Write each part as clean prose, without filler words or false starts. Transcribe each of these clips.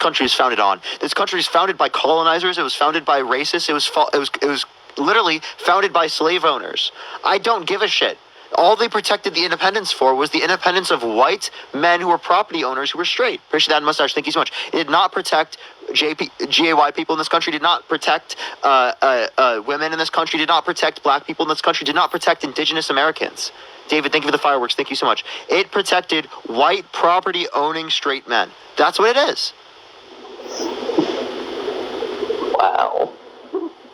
country is founded on. This country is founded by colonizers. It was founded by racists. It was literally founded by slave owners. I don't give a shit. All they protected the independence for was the independence of white men who were property owners who were straight. Appreciate that mustache. Thank you so much. It did not protect GAY people in this country, did not protect women in this country, did not protect black people in this country, did not protect indigenous Americans. David, thank you for the fireworks. Thank you so much. It protected white property owning straight men. That's what it is. Wow.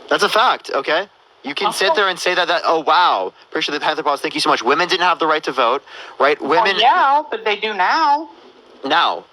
That's a fact, okay? You can sit there and say that, oh, wow. Appreciate the Panther Paws. Thank you so much. Women didn't have the right to vote, right? Women. Oh, yeah, but they do now. Now.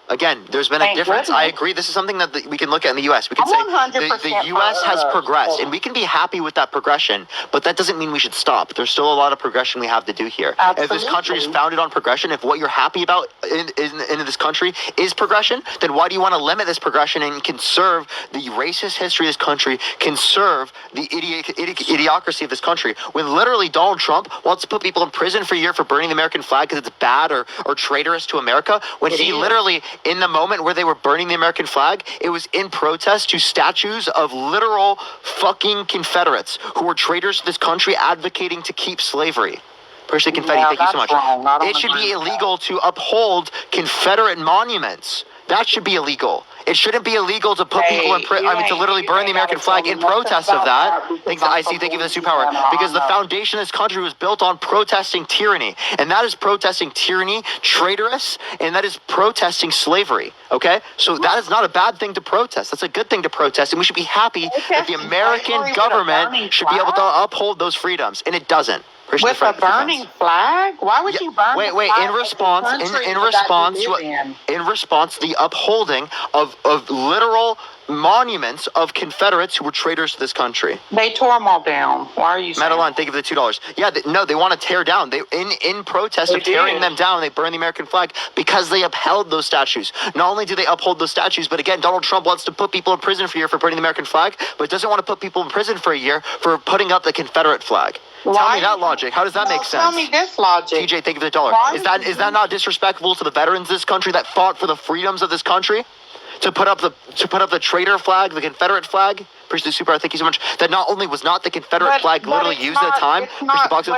Again, there's been a difference. Goodness. I agree. This is something that we can look at in the U.S. We can say the U.S. has progressed, and we can be happy with that progression, but that doesn't mean we should stop. There's still a lot of progression we have to do here. Absolutely. If this country is founded on progression, if what you're happy about in this country is progression, then why do you want to limit this progression and conserve the racist history of this country, conserve the idiocracy of this country, when literally Donald Trump wants to put people in prison for a year for burning the American flag because it's bad or traitorous to America, when he literally, in the moment where they were burning the American flag, it was in protest to statues of literal fucking Confederates who were traitors to this country advocating to keep slavery. Appreciate the confetti. Thank you so much. It should be illegal to uphold Confederate monuments. That should be illegal. It shouldn't be illegal to put people in to literally burn the American flag in protest of that. Thank you for the superpower. Because the foundation of this country was built on protesting tyranny. And that is protesting tyranny, traitorous, and that is protesting slavery. Okay? So that is not a bad thing to protest. That's a good thing to protest. And we should be happy that the American government should be able to uphold those freedoms. And it doesn't. With a burning flag? Why would you burn the flag? In response, the upholding of literal monuments of Confederates who were traitors to this country. They tore them all down. Why are you saying? Madeline, thank you for the $2. Yeah, they want to tear down. They in protest of tearing them down, they burn the American flag because they upheld those statues. Not only do they uphold those statues, but again, Donald Trump wants to put people in prison for a year for burning the American flag, but doesn't want to put people in prison for a year for putting up the Confederate flag. Tell me that logic. How does that make sense? Tell me this logic. TJ, thank you for the $1. Is that not disrespectful to the veterans of this country that fought for the freedoms of this country? To put up the traitor flag, the Confederate flag? Appreciate the super. Thank you so much. That not only was not the Confederate flag literally used at the time.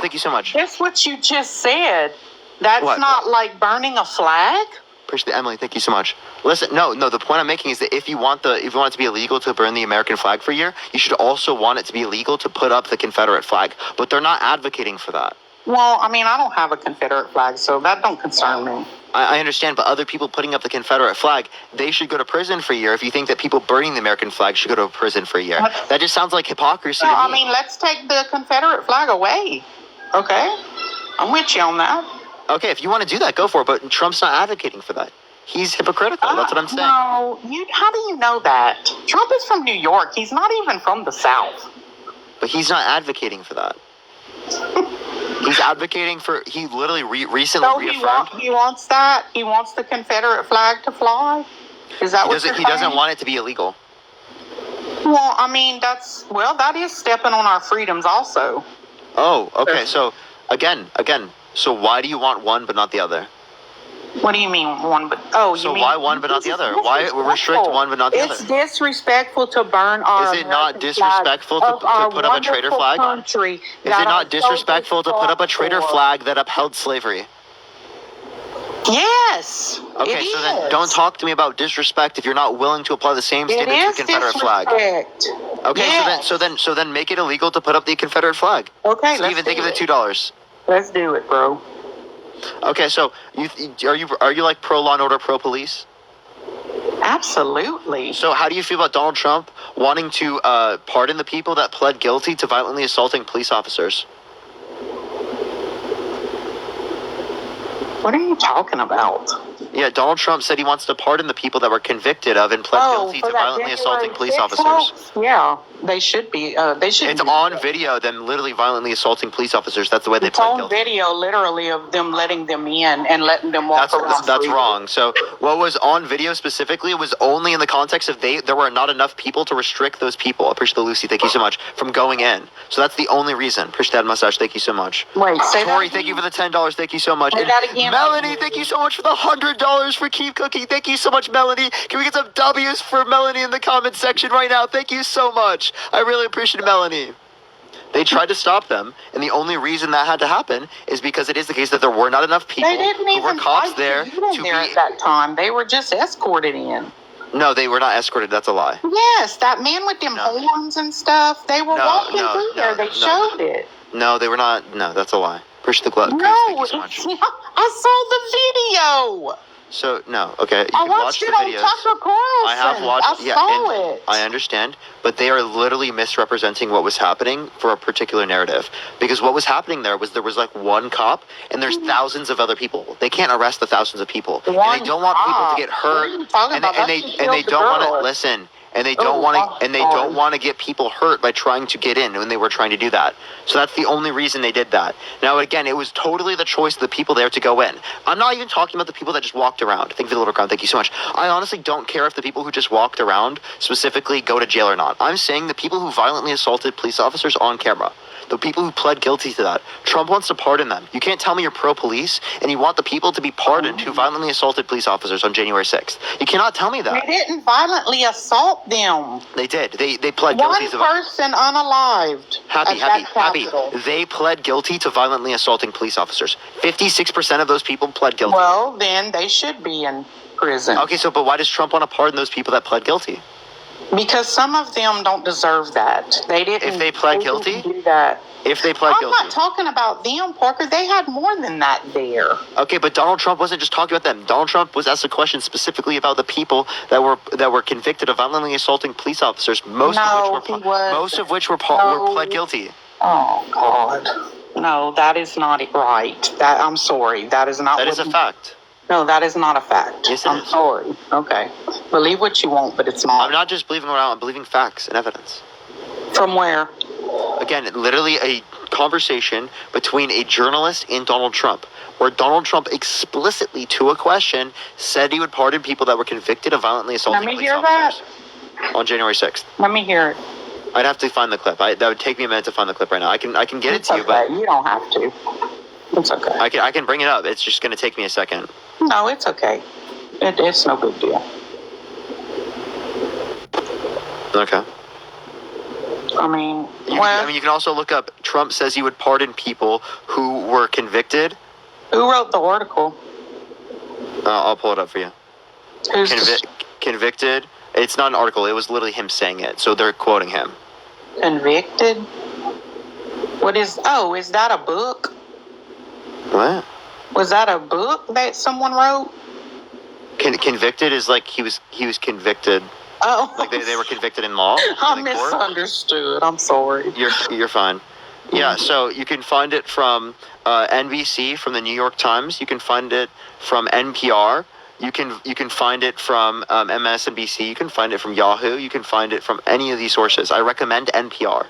Thank you so much. That's what you just said. That's not like burning a flag. Appreciate Emily. Thank you so much. Listen, no. The point I'm making is that if you want it to be illegal to burn the American flag for a year, you should also want it to be illegal to put up the Confederate flag. But they're not advocating for that. Well, I mean, I don't have a Confederate flag, so that don't concern me. I understand, but other people putting up the Confederate flag, they should go to prison for a year. If you think that people burning the American flag should go to prison for a year, that just sounds like hypocrisy to me. I mean, let's take the Confederate flag away. Okay? I'm with you on that. Okay, if you want to do that, go for it. But Trump's not advocating for that. He's hypocritical. That's what I'm saying. No, how do you know that? Trump is from New York. He's not even from the South. But he's not advocating for that. He's advocating for. He literally recently reaffirmed. He wants that. He wants the Confederate flag to fly. Is that what you're saying? He doesn't want it to be illegal. Well, I mean, that is stepping on our freedoms also. Oh, okay. So again. So why do you want one but not the other? What do you mean one but? Why one but not the other? Why restrict one but not the other? It's disrespectful to burn our. Is it not disrespectful to put up a traitor flag? Country is it not disrespectful to put up a traitor flag that upheld slavery? Yes. Okay, so then don't talk to me about disrespect if you're not willing to apply the same standard to the Confederate flag. Okay, yes. so then make it illegal to put up the Confederate flag. Okay, Steven, think of the $2. Let's do it, bro. Okay, so are you like pro law and order, pro police? Absolutely. So how do you feel about Donald Trump wanting to pardon the people that pled guilty to violently assaulting police officers? What are you talking about? Yeah, Donald Trump said he wants to pardon the people that were convicted of and pled guilty to violently assaulting police officers. Yeah. They should be. They should. It's on video, them literally violently assaulting police officers. That's the way they It's pled on guilty. video, literally, of them letting them in and letting them walk around. That's freely. wrong. So what was on video specifically was only in the context of there were not enough people to restrict those people. I appreciate the Lucy, thank you so much, from going in. So that's the only reason. Appreciate that mustache, thank you so much. Wait, say Tori, that thank you again? for the $10, thank you so much. Say And that again. Melanie, thank you so much for the $100 for Keep Cooking. Thank you so much, Melanie. Can we get some W's for Melanie in the comment section right now? Thank you so much. I really appreciate Melanie. They tried to stop them, and the only reason that had to happen is because it is the case that there were not enough people They didn't who were even cops fight there to get in there be. at that time. They were just escorted in. No, they were not escorted. That's a lie. Yes, that man with them No. horns and stuff. They were walking through there. They showed it. No, they were not. No, that's a lie. Appreciate the glove. No, Thank you so much. I saw the video. So no, okay. You I can watched watch it the on videos. Tucker Carlson. I have watched. I saw it. I understand, but they are literally misrepresenting what was happening for a particular narrative. Because what was happening there was like one cop, and there's thousands of other people. They can't arrest the thousands of people, and One they don't want people to get cop. What are hurt. you talking And about? they That's and they just don't want to girl. listen. And they don't want to, and they don't want to get people hurt by trying to get in when they were trying to do that. So that's the only reason they did that. Now, again, it was totally the choice of the people there to go in. I'm not even talking about the people that just walked around. Thank you, Little Crown. Thank you so much. I honestly don't care if the people who just walked around specifically go to jail or not. I'm saying the people who violently assaulted police officers on camera. The people who pled guilty to that. Trump wants to pardon them. You can't tell me you're pro-police and you want the people to be pardoned who violently assaulted police officers on January 6th. You cannot tell me They that. didn't violently assault them. They did. They pled One guilty to person unalived. Happy. at that Capitol. They pled guilty to violently assaulting police officers. 56% of those people pled guilty. Well, then they should be in prison. Okay, but why does Trump want to pardon those people that pled guilty? Because some of them don't deserve that. They didn't. If they pled didn't guilty? do that. If they pled I'm guilty. not talking about them, Parker. They had more than that there. Okay, but Donald Trump wasn't just talking about them. Donald Trump was asked a question specifically about the people that were convicted of violently assaulting police officers. Most of which were pled guilty. Oh God. No, that is not right. I'm sorry. That is not. That is a fact. No, that is not a fact. Yes, it I'm is. sorry. Okay. Believe what you want, but it's not. I'm not just believing what I'm believing facts and evidence. From where? Again, literally a conversation between a journalist and Donald Trump, where Donald Trump explicitly, to a question, said he would pardon people that were convicted of violently assaulting Let me police hear officers on January 6th. Let me hear it. I'd have to find the clip. That would take me a minute to find the clip right now. I can get it It's to you, okay. but You don't have to. It's okay. I can bring it up. It's just going to take me a second. No, it's okay. It's no big deal. Okay. I mean, You can also look up. Trump says he would pardon people who were convicted. who wrote the article? I'll pull it up for you. Who's the Convicted. It's not an article. It was literally him saying it. So they're quoting him. convicted? Is that a book? What? Was that a book that someone wrote? Convicted is like he was convicted. Oh, Like they were convicted in law. I in the court. misunderstood. I'm sorry. You're fine. Yeah, so you can find it from NBC, from the New York Times. You can find it from NPR. You can find it from MSNBC. You can find it from Yahoo. You can find it from any of these sources. I recommend NPR.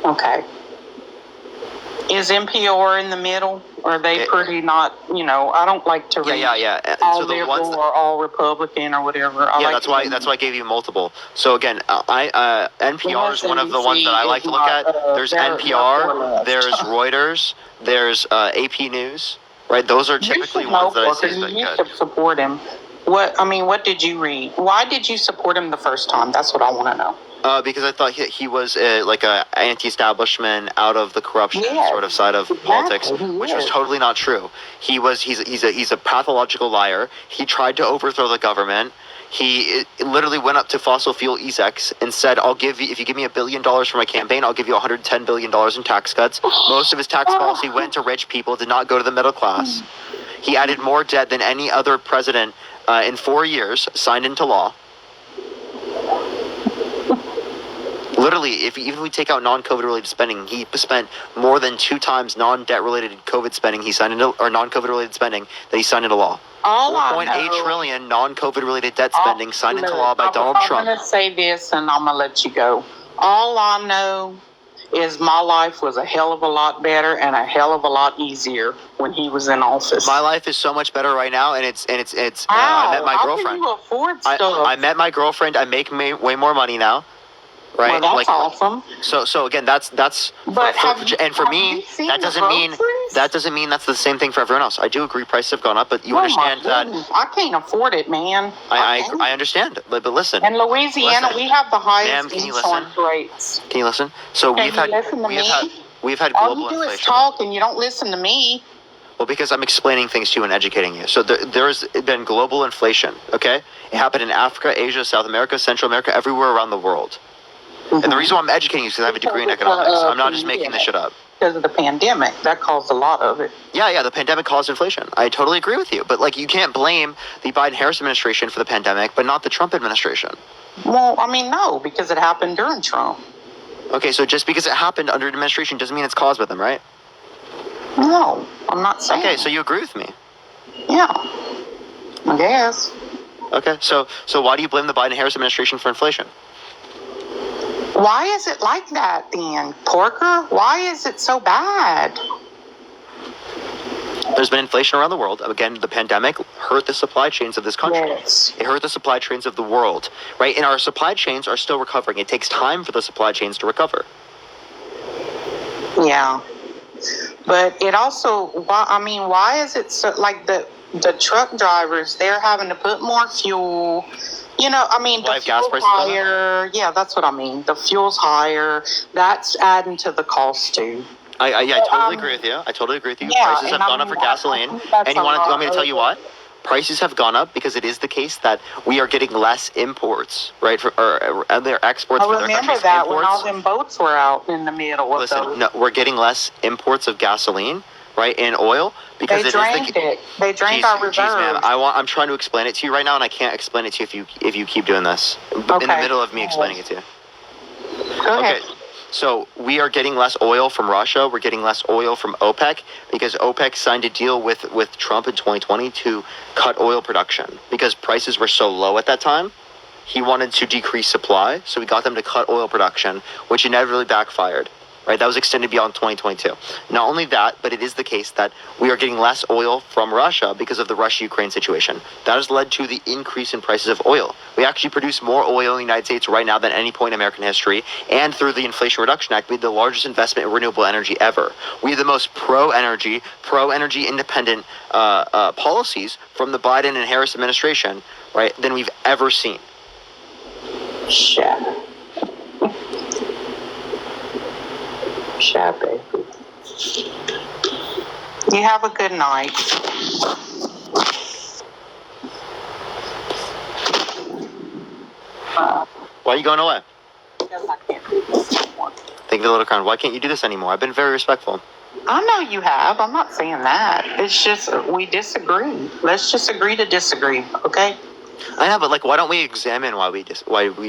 Okay. Is NPR in the middle? Are they pretty not? I don't like to read Yeah. all So the liberal ones. or all Republican or whatever. That's why I gave you multiple. So again, NPR is one of the ones that I like to look at. There's NPR, there's Reuters, there's AP News. Right, those are typically ones that I say is You good. should support him. What did you read? Why did you support him the first time? That's what I want to know. Because I thought he was like a anti-establishment, out of the corruption sort of side of politics, which was totally not true. He's a pathological liar. He tried to overthrow the government. He literally went up to fossil fuel execs and said, if you give me $1 billion for my campaign, I'll give you $110 billion in tax cuts. Most of his tax policy went to rich people, did not go to the middle class. He added more debt than any other president in 4 years, signed into law. Literally, even if we take out non-COVID related spending, he spent more than 2 times non-debt related COVID spending non-COVID related spending that he signed into law. 4.8 trillion non-COVID related debt spending signed into law by Donald Trump. I'm going to say this, and I'm going to let you go. All I know is my life was a hell of a lot better and a hell of a lot easier when he was in office. My life is so much better right now, and it's How? I met my How girlfriend. can you afford stuff? I met my girlfriend. I make way more money now, right? Well, that's awesome. So again, that's But for have me, you seen that the doesn't mean that's the same thing for everyone else. I do agree prices have gone up, but you understand that I can't afford it, man. I understand. But listen, In Louisiana, listen. we have the highest Ma'am, can you insurance rates. can you listen? So Can you listen to me? we've had All global you do is inflation. talk and you don't listen to me. Well, because I'm explaining things to you and educating you. So there's been global inflation, okay? It happened in Africa, Asia, South America, Central America, everywhere around the world. And the reason why I'm educating you is because I have a degree in economics. I'm not just making this shit up. Because of the pandemic, that caused a lot of it. Yeah, the pandemic caused inflation. I totally agree with you. But, like, you can't blame the Biden-Harris administration for the pandemic, but not the Trump administration. Well, I mean, no, because it happened during Trump. Okay, so just because it happened under administration doesn't mean it's caused by them, right? No, I'm not saying. Okay, so you agree with me. Yeah, I guess. Okay, so why do you blame the Biden-Harris administration for inflation? Why is it like that then, Porker? Why is it so bad? There's been inflation around the world. Again, the pandemic hurt the supply chains of this country. Yes. It hurt the supply chains of the world, right? And our supply chains are still recovering. It takes time for the supply chains to recover. Yeah. But it also, why is it so, like the truck drivers, they're having to put more fuel. You know, I mean, Why the gas fuel's prices gone up? higher. Yeah, that's what I mean. The fuel's higher. That's adding to the cost too. I totally agree with you. I totally agree with you. Yeah, Prices have gone up for gasoline. And you want me to tell you what? Prices have gone up because it is the case that we are getting less imports, right? Or other exports I from other remember countries. that when Imports. all them boats were out in the middle of Listen, those. no, we're getting less imports of gasoline, right, and oil because They drained it. They drained our reserves. Jeez, ma'am, I'm trying to explain it to you right now, and I can't explain it to you if you keep doing this in the middle of me explaining it to you. Go ahead. Okay. So we are getting less oil from Russia. We're getting less oil from OPEC because OPEC signed a deal with Trump in 2020 to cut oil production because prices were so low at that time. He wanted to decrease supply, so we got them to cut oil production, which inevitably backfired. Right, that was extended beyond 2022. Not only that, but it is the case that we are getting less oil from Russia because of the Russia-Ukraine situation. That has led to the increase in prices of oil. We actually produce more oil in the United States right now than any point in American history, and through the Inflation Reduction Act, we had the largest investment in renewable energy ever. We had the most pro-energy independent policies from the Biden and Harris administration, right, than we've ever seen. Shut baby. You have a good night. Why are you going away? Because I can't do this anymore. Think of the little crown. Why can't you do this anymore? I've been very respectful. I know you have. I'm not saying that. It's just we disagree. Let's just agree to disagree, okay? I know, but like, why don't we examine why we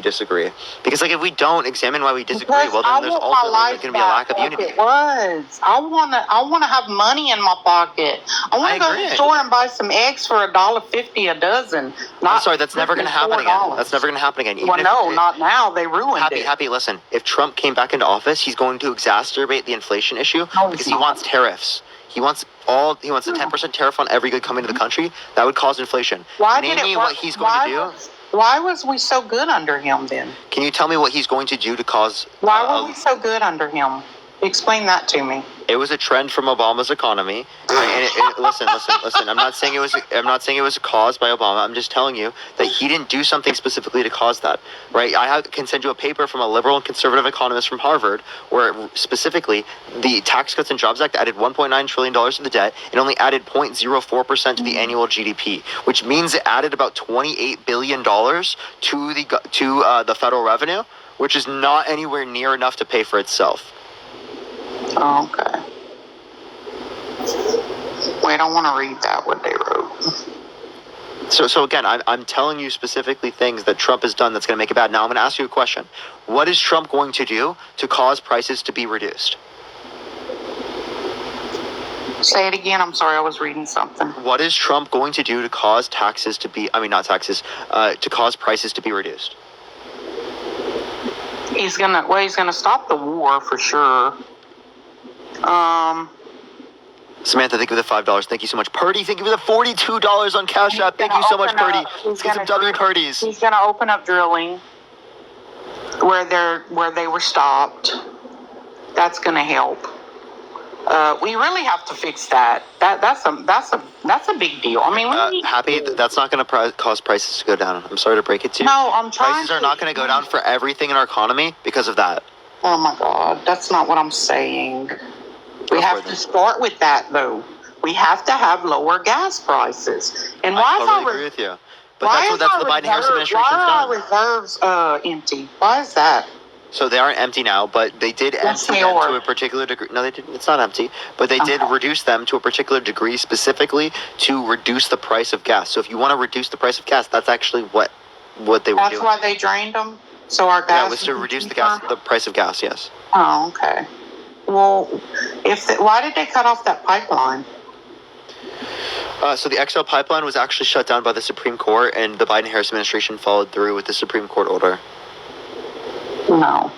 disagree? Because like, if we don't examine why we disagree, well, then there's also going to be a lack of unity. It was. I wanna have money in my pocket. I wanna go to the store and buy some eggs for $1.50 a dozen. I'm sorry, that's never going to happen again. That's never going to happen again. Well, no, not now. They ruined it. Happy. Listen, if Trump came back into office, he's going to exacerbate the inflation issue because he wants tariffs. He wants a 10% tariff on every good coming to the country. That would cause inflation. Name me what he's going to do. Why was we so good under him then? Can you tell me what he's going to do to cause? Why were we so good under him? Explain that to me. It was a trend from Obama's economy. And listen. I'm not saying it was caused by Obama. I'm just telling you that he didn't do something specifically to cause that. Right? Can send you a paper from a liberal and conservative economist from Harvard, where specifically the Tax Cuts and Jobs Act added $1.9 trillion to the debt and only added 0.04% to the annual GDP, which means it added about $28 billion to the federal revenue, which is not anywhere near enough to pay for itself. Okay. Wait, I want to read that, what they wrote. So again, I'm telling you specifically things that Trump has done that's going to make it bad. Now I'm going to ask you a question. What is Trump going to do to cause prices to be reduced? Say it again. I'm sorry, I was reading something. What is Trump going to do to cause to cause prices to be reduced? He's gonna stop the war for sure. Samantha, thank you for the $5. Thank you so much. Purdy, thank you for the $42 on Cash App. Thank you so much, Purdy. Get some W Purdy's. He's gonna open up drilling where they were stopped. That's gonna help. We really have to fix that. That's a big deal. I mean, Happy, that's not going to cause prices to go down. I'm sorry to break it to you. No, I'm trying. Prices are not going to go down for everything in our economy because of that. Oh my God, that's not what I'm saying. We have to start with that, though. We have to have lower gas prices. And why I totally agree with you. But that's the Biden-Harris administration's done. Why are done. our reserves empty? Why is that? So they aren't empty now, but they did empty them to a particular degree. No, they didn't. It's not empty, but they did reduce them to a particular degree specifically to reduce the price of gas. So if you want to reduce the price of gas, that's actually what they were doing. That's why they drained them. So our gas. Yeah, it was to reduce the price of gas. Yes. Oh, okay. Well, why did they cut off that pipeline? So the XL pipeline was actually shut down by the Supreme Court, and the Biden-Harris administration followed through with the Supreme Court order. No.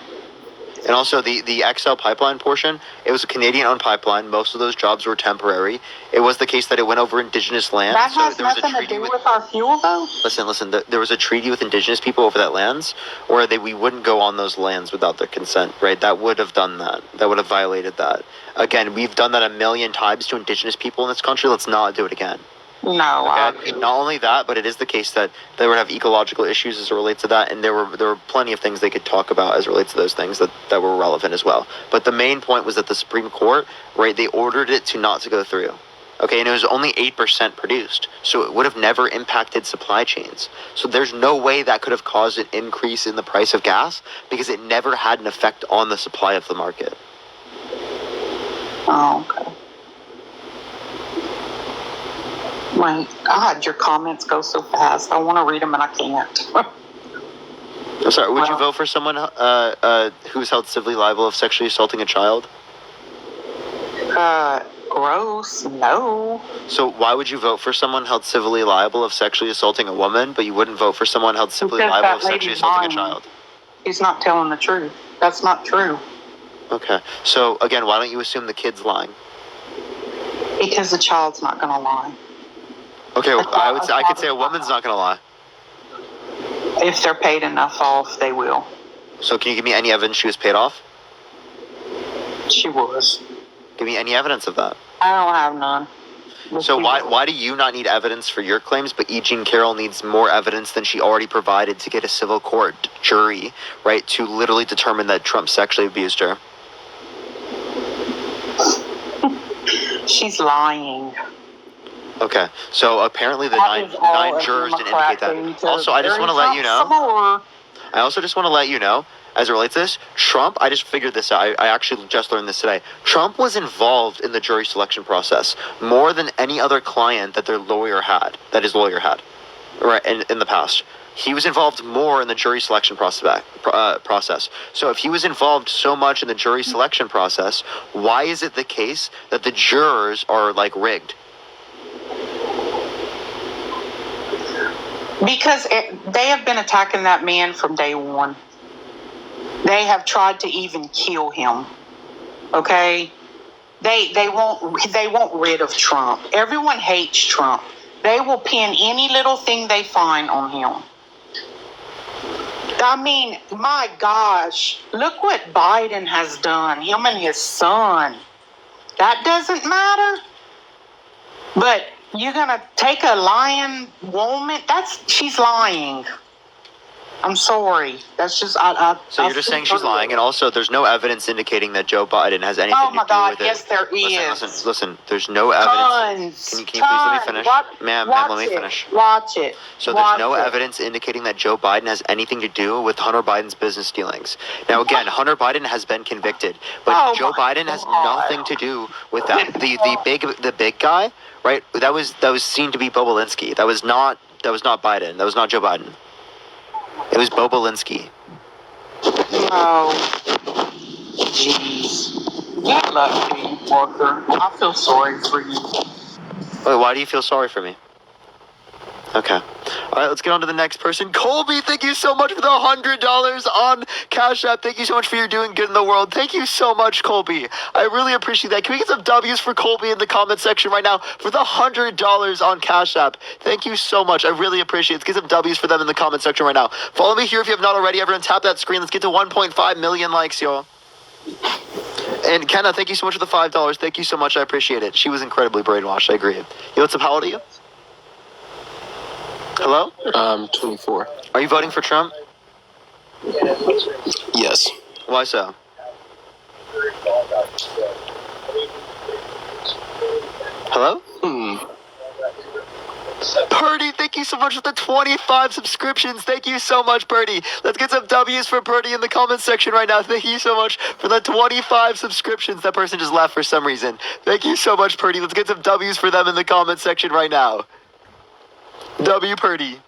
And also the XL pipeline portion, it was a Canadian-owned pipeline. Most of those jobs were temporary. It was the case that it went over indigenous land. That has nothing to do with our fuel, though? Listen. There was a treaty with indigenous people over that lands, where we wouldn't go on those lands without their consent, right? That would have done that. That would have violated that. Again, we've done that 1,000,000 times to indigenous people in this country. Let's not do it again. No. Okay? Not only that, but it is the case that they would have ecological issues as it relates to that, and there were plenty of things they could talk about as it relates to those things that were relevant as well. But the main point was that the Supreme Court, right, they ordered it not to go through. Okay, and it was only 8% produced, so it would have never impacted supply chains. So there's no way that could have caused an increase in the price of gas because it never had an effect on the supply of the market. Oh, okay. My God, your comments go so fast. I want to read them and I can't. I'm sorry, would you vote for someone who's held civilly liable of sexually assaulting a child? Gross, no. So why would you vote for someone held civilly liable of sexually assaulting a woman, but you wouldn't vote for someone held civilly liable of sexually assaulting a child? He's not telling the truth. That's not true. Okay. So, again, why don't you assume the kid's lying? Because the child's not going to lie. Okay, I could say a woman's not going to lie. If they're paid enough off, they will. So can you give me any evidence she was paid off? She was. Give me any evidence of that. I don't have none. So why do you not need evidence for your claims, but E. Jean Carroll needs more evidence than she already provided to get a civil court jury, right, to literally determine that Trump sexually abused her? She's lying. Okay, so apparently the nine jurors didn't indicate that. Also, I just want to let you know. I also just want to let you know, as it relates to this, Trump, I just figured this out. I actually just learned this today. Trump was involved in the jury selection process more than any other client that his lawyer had, right, in the past. He was involved more in the jury selection process. So if he was involved so much in the jury selection process, why is it the case that the jurors are, like, rigged? Because they have been attacking that man from day one. They have tried to even kill him. Okay? They won't rid of Trump. Everyone hates Trump. They will pin any little thing they find on him. I mean, my gosh, look what Biden has done, him and his son. That doesn't matter. But you're going to take a lying woman? She's lying. I'm sorry. That's just... So you're just saying she's lying, and also there's no evidence indicating that Joe Biden has anything to do with it. Oh my God, yes there is. Listen, there's no evidence. Can you please let me finish? Ma'am, let me finish. Watch it. So there's no evidence indicating that Joe Biden has anything to do with Hunter Biden's business dealings. Now again, Hunter Biden has been convicted, but Joe Biden has nothing to do with that. The big guy, right? That was seen to be Bobulinski. That was not Biden. That was not Joe Biden. It was Bobulinski. Oh, jeez. Good luck to you, Parker. I feel sorry for you. Wait, why do you feel sorry for me? Okay. All right, let's get on to the next person. Colby, thank you so much for the $100 on Cash App. Thank you so much for your doing good in the world. Thank you so much, Colby. I really appreciate that. Can we get some W's for Colby in the comment section right now for the $100 on Cash App? Thank you so much. I really appreciate it. Let's get some W's for them in the comment section right now. Follow me here if you have not already. Everyone tap that screen. Let's get to 1.5 million likes, y'all. And Kenna, thank you so much for the $5. Thank you so much. I appreciate it. She was incredibly brainwashed. I agree. Yo, what's up? How old are you? Hello? 24. Are you voting for Trump? Yes. Why so? Hello? Purdy, thank you so much for the 25 subscriptions. Thank you so much, Purdy. Let's get some W's for Purdy in the comment section right now. Thank you so much for the 25 subscriptions. That person just left for some reason. Thank you so much, Purdy. Let's get some W's for them in the comment section right now. W Purdy.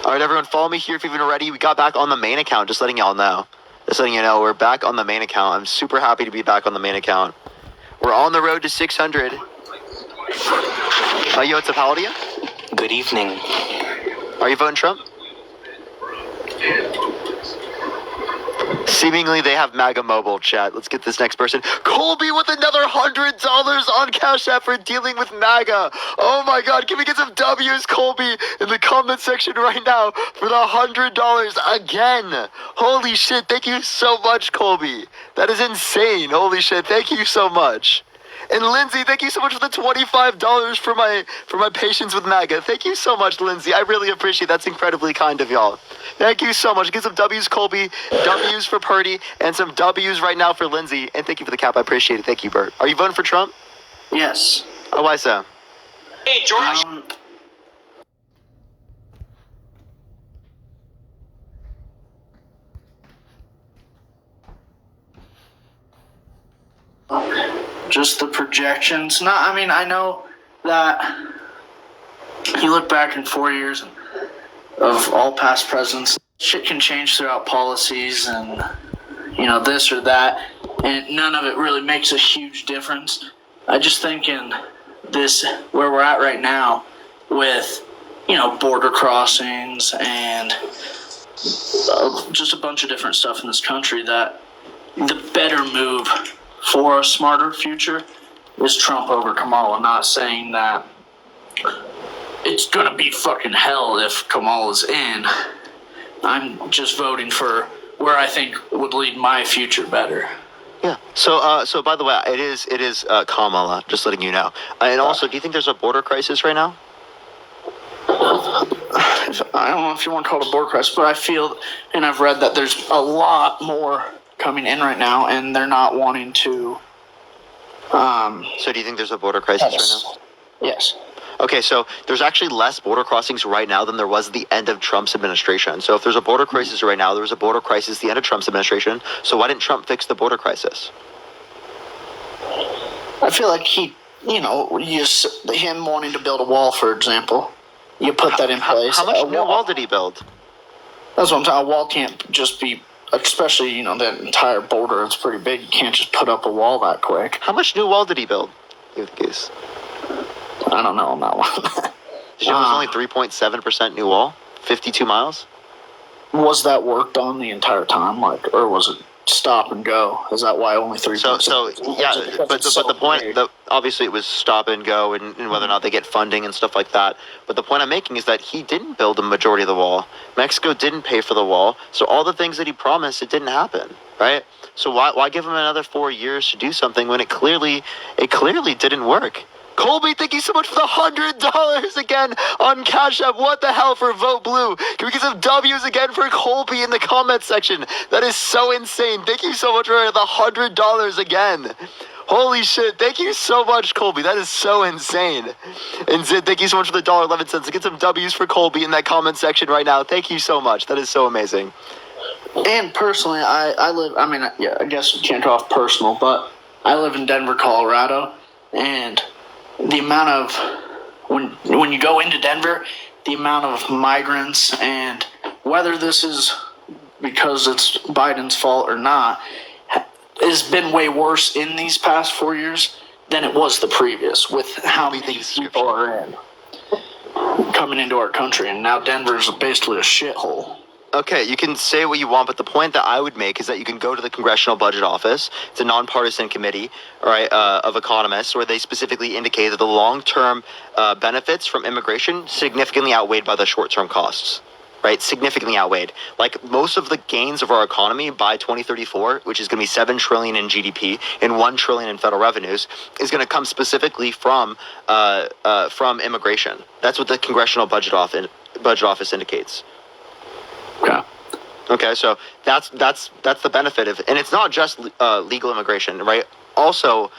All right, everyone, follow me here if you've been ready. We got back on the main account, just letting y'all know. Just letting you know, we're back on the main account. I'm super happy to be back on the main account. We're on the road to 600. Yo, what's up? How old are you? Good evening. Are you voting Trump? Seemingly, they have MAGA mobile chat. Let's get this next person. Colby with another $100 on Cash App for dealing with MAGA. Oh my God, can we get some W's, Colby, in the comment section right now for the $100 again? Holy shit, thank you so much, Colby. That is insane. Holy shit, thank you so much. And Lindsay, thank you so much for the $25 for my patience with MAGA. Thank you so much, Lindsay. I really appreciate it. That's incredibly kind of y'all. Thank you so much. Get some W's, Colby, W's for Purdy, and some W's right now for Lindsay. And thank you for the cap. I appreciate it. Thank you, Bert. Are you voting for Trump? Yes. Oh, why so? Hey, George. Just the projections. I know that you look back in 4 years of all past presidents, shit can change throughout policies and, this or that, and none of it really makes a huge difference. I just think in this, where we're at right now, with, border crossings and just a bunch of different stuff in this country, that the better move for a smarter future is Trump over Kamala. Not saying that it's gonna be fucking hell if Kamala's in. I'm just voting for where I think would lead my future better. Yeah. So by the way, it is Kamala. Just letting you know. And also, do you think there's a border crisis right now? I don't know if you want to call it a border crisis, but I feel, and I've read that there's a lot more coming in right now, and they're not wanting to. So do you think there's a border crisis right now? Yes. Okay, so there's actually less border crossings right now than there was at the end of Trump's administration. So if there's a border crisis right now, there was a border crisis at the end of Trump's administration. So why didn't Trump fix the border crisis? I feel like him wanting to build a wall, for example, you put that in place. How much new wall did he build? That's what I'm talking. A wall can't just be, especially that entire border. It's pretty big. You can't just put up a wall that quick. How much new wall did he build? You have the case. I don't know on that one. Did you know it was only 3.7% new wall? 52 miles? Was that worked on the entire time, or was it stop and go? Is that why only 3? But the point, obviously it was stop and go, and whether or not they get funding and stuff like that. But the point I'm making is that he didn't build the majority of the wall. Mexico didn't pay for the wall, so all the things that he promised, it didn't happen, right? So why give him another 4 years to do something when it clearly didn't work? Colby, thank you so much for the $100 again on Cash App. What the hell for Vote Blue? Can we get some W's again for Colby in the comment section? That is so insane. Thank you so much for the $100 again. Holy shit. Thank you so much, Colby. That is so insane. And Zid, thank you so much for the $1.11. Get some W's for Colby in that comment section right now. Thank you so much. That is so amazing. And personally, I live, I guess we can't go off personal, but I live in Denver, Colorado, and the amount of, when you go into Denver, the amount of migrants, and whether this is because it's Biden's fault or not, has been way worse in these past 4 years than it was the previous, with how What do you many think is people are coming into our country, and now Denver's basically a shithole. Okay, you can say what you want, but the point that I would make is that you can go to the Congressional Budget Office. It's a nonpartisan committee, right, of economists, where they specifically indicate that the long-term benefits from immigration significantly outweighed by the short-term costs. Right, significantly outweighed. Like most of the gains of our economy by 2034, which is going to be $7 trillion in GDP and $1 trillion in federal revenues, is going to come specifically from immigration. That's what the Congressional Budget Office indicates. Okay. Okay, so that's the benefit of, and it's not just legal immigration, right? Also,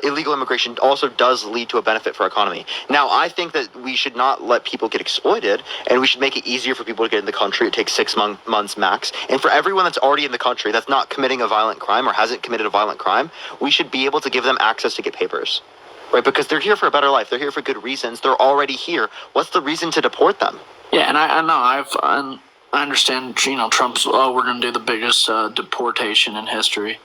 illegal immigration also does lead to a benefit for our economy. Now, I think that we should not let people get exploited, and we should make it easier for people to get in the country. It takes 6 months max. And for everyone that's already in the country that's not committing a violent crime or hasn't committed a violent crime, we should be able to give them access to get papers, right? Because they're here for a better life. They're here for good reasons. They're already here. What's the reason to deport them? Yeah, and I know I understand. Trump's we're going to do the biggest deportation in history.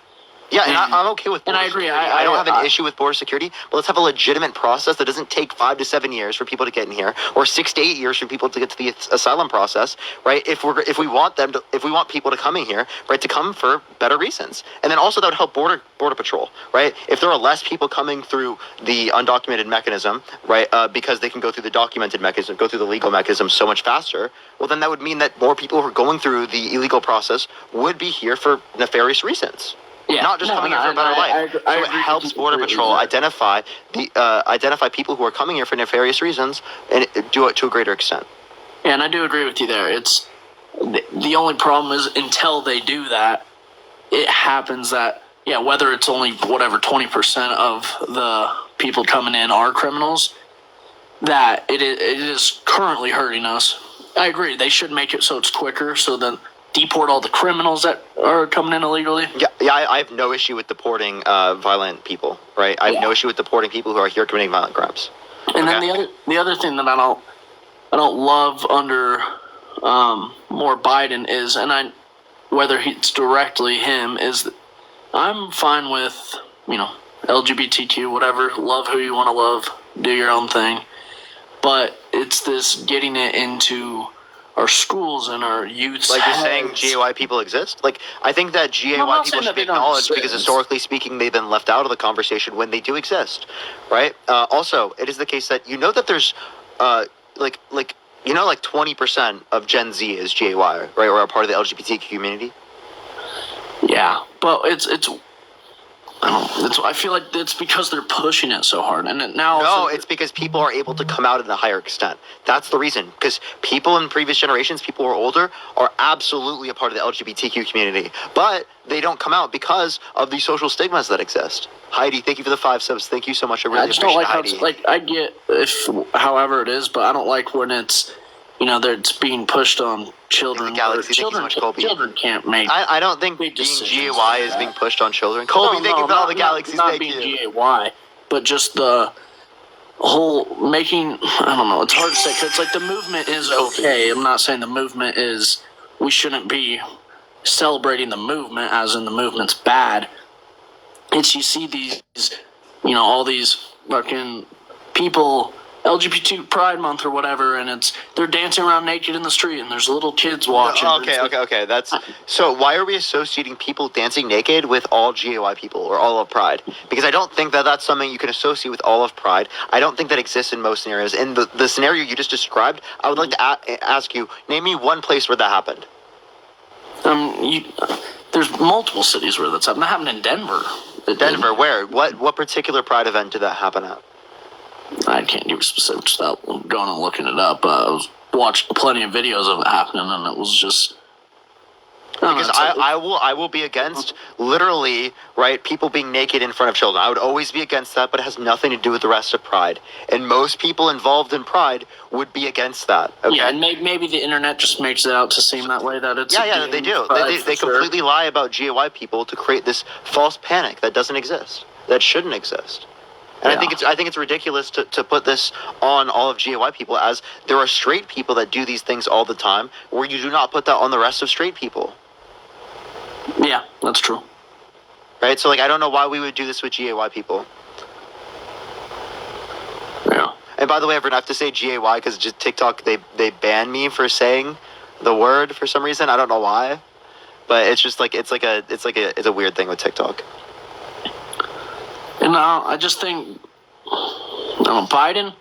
Yeah, and I'm okay with border and I agree. security. I don't have an issue with border security, but let's have a legitimate process that doesn't take 5 to 7 years for people to get in here, or 6 to 8 years for people to get to the asylum process, right? If we want people to come in here, right, to come for better reasons, and then also that would help border patrol, right? If there are less people coming through the undocumented mechanism, right, because they can go through the documented mechanism, go through the legal mechanism so much faster, well, then that would mean that more people who are going through the illegal process would be here for nefarious reasons. Yeah, not just coming here for a better life. So it helps Border Patrol identify people who are coming here for nefarious reasons and do it to a greater extent. Yeah, and I do agree with you there. It's the only problem is until they do that, it happens that whether it's only 20% of the people coming in are criminals, that it is currently hurting us. I agree. They should make it so it's quicker, so then deport all the criminals that are coming in illegally. Yeah, I have no issue with deporting violent people, right? I have no issue with deporting people who are here committing violent crimes. And then the other thing that I don't love under more Biden is, and whether it's directly him, is that I'm fine with LGBTQ, whatever, love who you want to love, do your own thing, but it's this getting it into our schools and our youth's Like you're heads. saying GAY people exist? Like, I think that GAY No, I'm not people saying should that be they don't acknowledged because exist. historically speaking, they've been left out of the conversation when they do exist, right? Also, it is the case that that there's, like 20% of Gen Z is GAY, right? Or are part of the LGBTQ community. Yeah, but it's I don't know. I feel like it's because they're pushing it so hard, and now No, it's because people are able to come out in a higher extent. That's the reason. Because people in previous generations, people who are older, are absolutely a part of the LGBTQ community. But they don't come out because of the social stigmas that exist. Heidi, thank you for the 5 subs. Thank you so much. I really I just don't appreciate like Heidi. how I get however it is, but I don't like when it's that it's being pushed on children. The Galaxy, thank you so much, Colby. Children can't make. I don't think big being decisions. GAY is being pushed on children. Colby, thank you for all the galaxies. Not Thank being you. GAY, but just the whole making. I don't know. It's hard to say because it's like the movement is okay. I'm not saying the movement is. We shouldn't be celebrating the movement as in the movement's bad. It's you see these, all these fucking people. LGBT Pride Month or whatever, and they're dancing around naked in the street, and there's little kids watching. Okay. That's so. Why are we associating people dancing naked with all GAY people or all of Pride? Because I don't think that that's something you can associate with all of Pride. I don't think that exists in most scenarios. In the scenario you just described, I would like to ask you, name me one place where that happened. There's multiple cities where that's happened. That happened in Denver. Denver, where? What particular Pride event did that happen at? I can't give you specifics without going and looking it up. I watched plenty of videos of it happening, and it was just. Because I will be against literally, right, people being naked in front of children. I would always be against that, but it has nothing to do with the rest of Pride. And most people involved in Pride would be against that. Okay? Yeah, and maybe the internet just makes it out to seem that way, that it's. Yeah, they do. They completely lie about GAY people to create this false panic that doesn't exist, that shouldn't exist. And I think it's ridiculous to put this on all of GAY people, as there are straight people that do these things all the time, where you do not put that on the rest of straight people. Yeah, that's true. Right? So, I don't know why we would do this with GAY people. Yeah. And by the way, everyone, I have to say GAY because just TikTok, they banned me for saying the word for some reason. I don't know why, but it's just like it's a weird thing with TikTok. And I just think, Biden.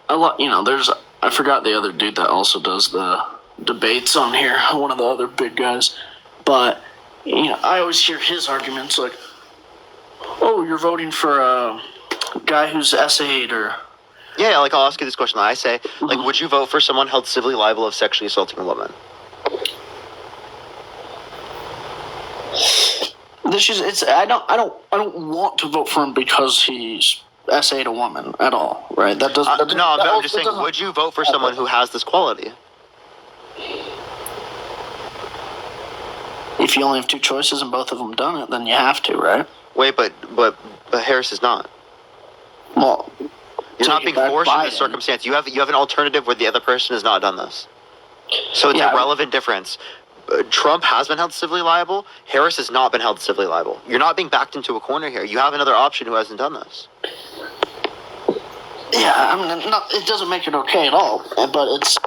I forgot the other dude that also does the debates on here. One of the other big guys, but I always hear his arguments like, "Oh, you're voting for a guy who's essayed or." Yeah, like I'll ask you this question. I say, like, would you vote for someone held civilly liable of sexually assaulting a woman? I don't want to vote for him because he's essayed a woman at all, right? That doesn't. I'm just saying, would you vote for someone who has this quality? If you only have two choices and both of them done it, then you have to, right? Wait, but Harris is not. Well, you're not being forced in this Biden. circumstance. You have an alternative where the other person has not done this. So it's Yeah, a relevant difference. Trump has been held civilly liable. Harris has not been held civilly liable. You're not being backed into a corner here. You have another option who hasn't done this. Yeah, I mean, it doesn't make it okay at all. But it's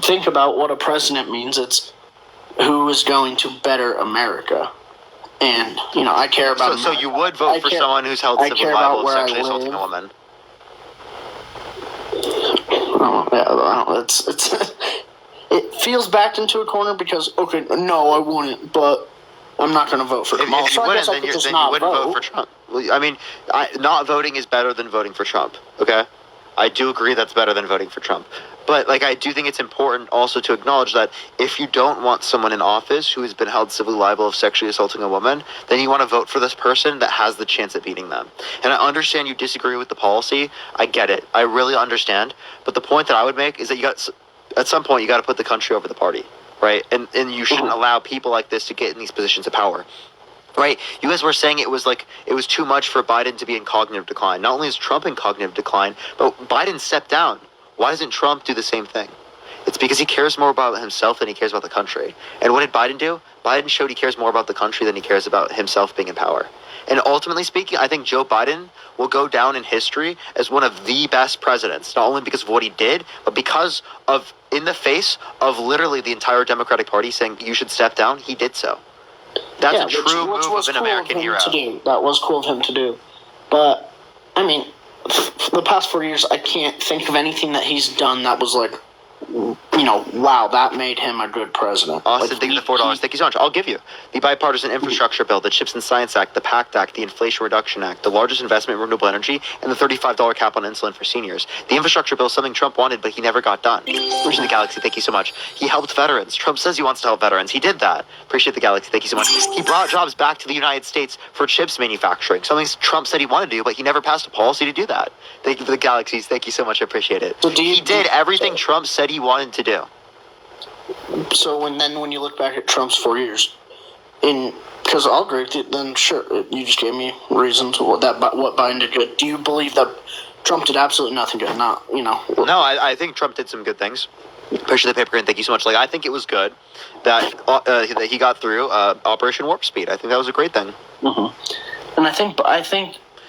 think about what a president means. It's who is going to better America, and I care about. So you would vote for someone who's held civilly liable of sexually assaulting a woman. Oh, yeah, it's it feels backed into a corner because no, I wouldn't, but I'm not going to vote for Kamala. If you wouldn't, then you wouldn't vote for Trump. Well, I mean, not voting is better than voting for Trump. Okay, I do agree that's better than voting for Trump. But I do think it's important also to acknowledge that if you don't want someone in office who has been held civilly liable of sexually assaulting a woman, then you want to vote for this person that has the chance at beating them. And I understand you disagree with the policy. I get it. I really understand. But the point that I would make is that at some point you got to put the country over the party, right? And you shouldn't allow people like this to get in these positions of power. Right, you guys were saying it was too much for Biden to be in cognitive decline. Not only is Trump in cognitive decline, but Biden stepped down. Why doesn't Trump do the same thing? It's because he cares more about himself than he cares about the country. And what did Biden do? Biden showed he cares more about the country than he cares about himself being in power. And ultimately speaking, I think Joe Biden will go down in history as one of the best presidents, not only because of what he did, but because of, in the face of literally the entire Democratic Party saying you should step down, he did so. That's a true move of an American hero. That was cool of him to do. But, I mean, the past 4 years, I can't think of anything that he's done that was like, wow, that made him a good president. Austin, thank you for the $4. Thank you so much. I'll give you the bipartisan infrastructure bill, the Chips and Science Act, the PACT Act, the Inflation Reduction Act, the largest investment in renewable energy, and the $35 cap on insulin for seniors. The infrastructure bill is something Trump wanted, but he never got done. Appreciate the Galaxy. Thank you so much. He helped veterans. Trump says he wants to help veterans. He did that. Appreciate the Galaxy. Thank you so much. He brought jobs back to the United States for chips manufacturing, something Trump said he wanted to do, but he never passed a policy to do that. Thank you for the Galaxies. Thank you so much. I appreciate it. So he did everything Trump said he wanted to do. So when you look back at Trump's 4 years, because I'll agree with you, then sure, you just gave me reasons what Biden did good. Do you believe that Trump did absolutely nothing good? No, I think Trump did some good things. Appreciate the paper green. Thank you so much. I think it was good that he got through Operation Warp Speed. I think that was a great thing. And I think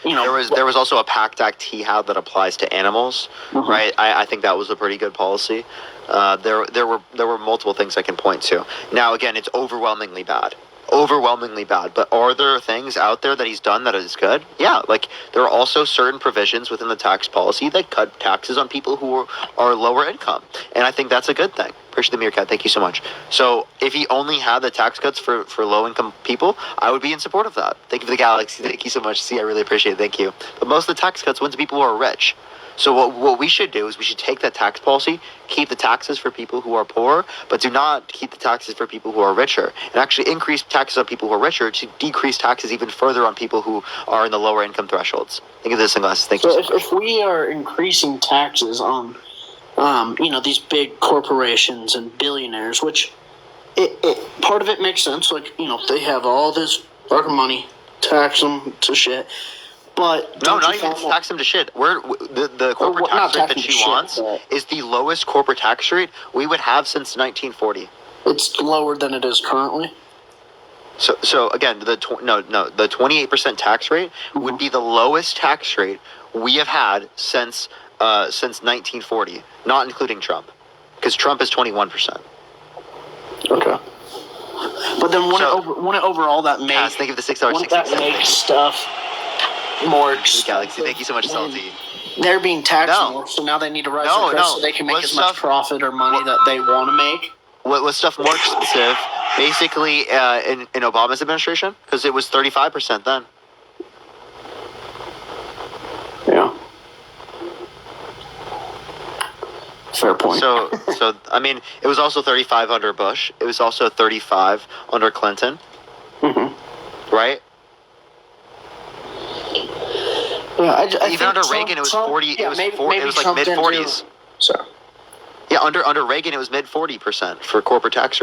there was also a PACT Act he had that applies to animals, right? I think that was a pretty good policy. There were multiple things I can point to. Now again, it's overwhelmingly bad. But are there things out there that he's done that is good? Yeah, there are also certain provisions within the tax policy that cut taxes on people who are lower income, and I think that's a good thing. Appreciate the Meerkat. Thank you so much. So if he only had the tax cuts for low income people, I would be in support of that. Thank you for the Galaxy. Thank you so much. See, I really appreciate it. Thank you. But most of the tax cuts went to people who are rich. So what we should do is we should take that tax policy, keep the taxes for people who are poor, but do not keep the taxes for people who are richer, and actually increase taxes on people who are richer to decrease taxes even further on people who are in the lower income thresholds. Think of this in glass. Thank you. So if we are increasing taxes on, these big corporations and billionaires, which part of it makes sense. They have all this fucking money, tax them to shit. But no, not even tax them to shit. The corporate tax rate that she wants is the lowest corporate tax rate we would have since 1940. It's lower than it is currently. So again, the 28% tax rate would be the lowest tax rate we have had since 1940, not including Trump, because Trump is 21%. Okay. But then So- wouldn't overall that make Cass, think of the $6.60. wouldn't that make stuff more Galaxy, expensive thank you so much, when Salty. They're being taxed No. more, so now they need to rise No, their price no. so they can make What as much stuff- profit or money that they want to make. What was stuff more expensive? Basically, in Obama's administration, because it was 35% then. Yeah. Fair point. So I mean, it was also 35 under Bush. It was also 35 under Clinton, Mhm. right? Yeah, I Even think under Trump- Reagan, it was Trump- 40. yeah, it was maybe- 40, maybe it was like Trump mid didn't do- 40s. So. Yeah, under Reagan, it was mid 40% for corporate tax